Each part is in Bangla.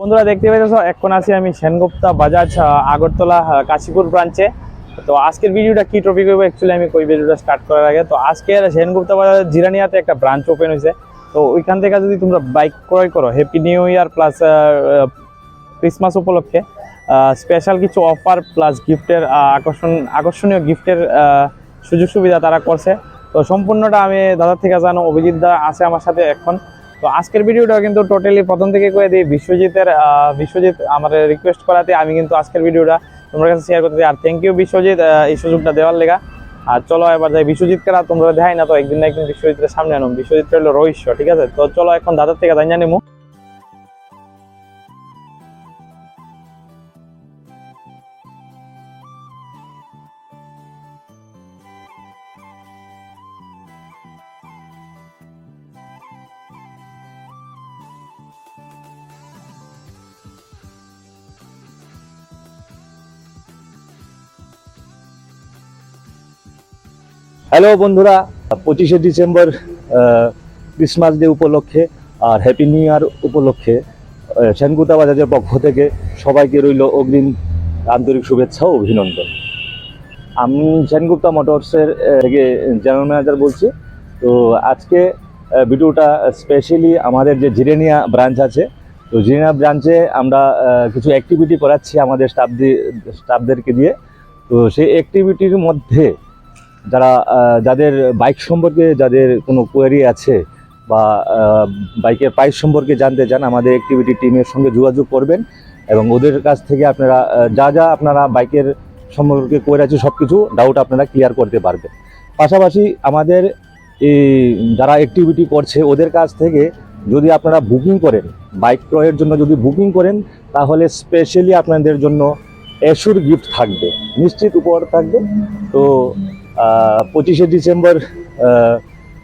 বন্ধুরা দেখতে পাচ্ছ এখন আছি আমি সেনগুপ্তা বাজাজ আগরতলা কাশীপুর ব্রাঞ্চে। তো আজকের ভিডিওটা কি টপিক হবে অ্যাকচুয়ালি আমি কই ভিডিওটা স্টার্ট করার আগে তো আজকের সেনগুপ্তা বাজার জিরানিয়াতে একটা ব্রাঞ্চ ওপেন হয়েছে। তো ওইখান থেকে যদি তোমরা বাইক ক্রয় করো happy new year plus Christmas উপলক্ষে স্পেশাল কিছু অফার প্লাস গিফটের আকর্ষণীয় গিফটের সুযোগ সুবিধা তারা করছে। তো সম্পূর্ণটা আমি দাদার থেকে জানো, অভিজিৎ দা আছে আমার সাথে এখন। তো আজকের ভিডিওটা কিন্তু টোটালি প্রথম থেকে করে দিই বিশ্বজিৎ আমার রিকোয়েস্ট করাতে আমি কিন্তু আজকের ভিডিওটা তোমার কাছে শেয়ার করতে দিই। আর থ্যাংক ইউ বিশ্বজিৎ এই সুযোগটা দেওয়ার লেগা। আর চলো এবার যাই বিশ্বজিৎকে তোমরা দেখাই না, তো একদিন না একদিন বিশ্বজিতের সামনে আনো। বিশ্বজিৎ হলো রহস্য, ঠিক আছে? তো চলো এখন দাদার থেকে জানিয়ে নেবো। হ্যালো বন্ধুরা, 25শে ডিসেম্বর ক্রিসমাস ডে উপলক্ষে আর হ্যাপি নিউ ইয়ার উপলক্ষে সেনগুপ্তা বাজাজের পক্ষ থেকে সবাইকে রইল অগ্রিম আন্তরিক শুভেচ্ছা ও অভিনন্দন। আমি সেনগুপ্তা মোটরসের থেকে জেনারেল ম্যানেজার বলছি। তো আজকে ভিডিওটা স্পেশালি আমাদের যে জিরানিয়া ব্রাঞ্চ আছে, তো জিরানিয়া ব্রাঞ্চে আমরা কিছু অ্যাক্টিভিটি করাচ্ছি আমাদের স্টাফদেরকে দিয়ে। তো সেই অ্যাক্টিভিটির মধ্যে যাদের বাইক সম্পর্কে যাদের কোনো কোয়ারি আছে বা বাইকের প্রাইস সম্পর্কে জানতে চান, আমাদের অ্যাক্টিভিটি টিমের সঙ্গে যোগাযোগ করবেন এবং ওদের কাছ থেকে আপনারা যা আপনারা বাইকের সম্পর্কে কোয়ারি আছে সব কিছু ডাউট আপনারা ক্লিয়ার করতে পারবেন। পাশাপাশি আমাদের এই যারা অ্যাক্টিভিটি করছে ওদের কাছ থেকে যদি আপনারা বুকিং করেন, বাইক ক্রয়ের জন্য যদি বুকিং করেন, তাহলে স্পেশালি আপনাদের জন্য অ্যাসুর গিফট থাকবে, নিশ্চিত উপহার থাকবে। তো 25শে ডিসেম্বর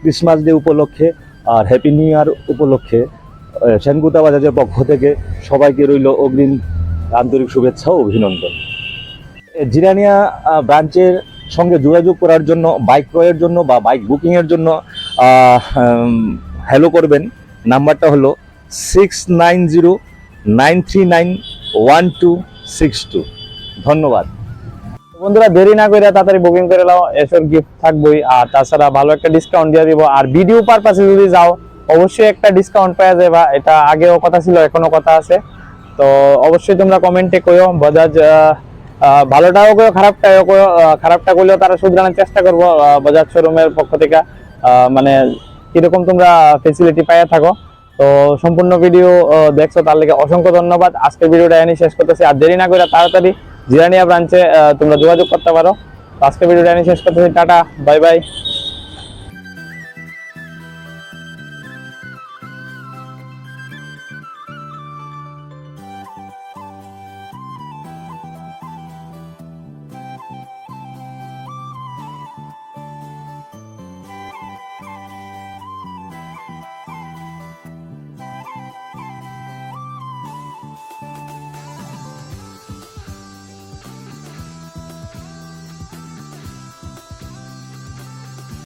ক্রিসমাস ডে উপলক্ষে আর হ্যাপি নিউ ইয়ার উপলক্ষে সেনগুপ্তা বাজাজের পক্ষ থেকে সবাইকে রইল অগ্রিম আন্তরিক শুভেচ্ছা ও অভিনন্দন। জিরানিয়া ব্রাঞ্চের সঙ্গে যোগাযোগ করার জন্য, বাইক ক্রয়ের জন্য বা বাইক বুকিংয়ের জন্য হ্যালো করবেন। নাম্বারটা হলো 6909391262। ধন্যবাদ বন্ধুরা, দেরি না করে তাড়াতাড়ি বুকিং করে নাও, এসব গিফট থাকবেই। আর তাছাড়া ভালো একটা ডিসকাউন্ট দিয়ে দিব। আর ভিডিও পারপাসে যদি যাও অবশ্যই একটা ডিসকাউন্ট পাওয়া যাবে, এটা আগেও কথা ছিল এখনো কথা আছে। তো অবশ্যই তোমরা কমেন্টে কইও বাজাজ ভালোটাও কইও খারাপটাও কইও, খারাপটা করলেও তারা শুধরানোর চেষ্টা করবো বাজাজ শোরুমের পক্ষ থেকে। মানে কিরকম তোমরা ফেসিলিটি পাইয়া থাকো। তো সম্পূর্ণ ভিডিও দেখছো তার লেগে অসংখ্য ধন্যবাদ। আজকের ভিডিওটা এনে শেষ করতেছি। আর দেরি না করে তাড়াতাড়ি জিরানিয়া ব্রাঞ্চে তোমরা যোগাযোগ করতে পারো। আজকে ভিডিওটা এনে শেষ করতেছি। Tata, bye bye.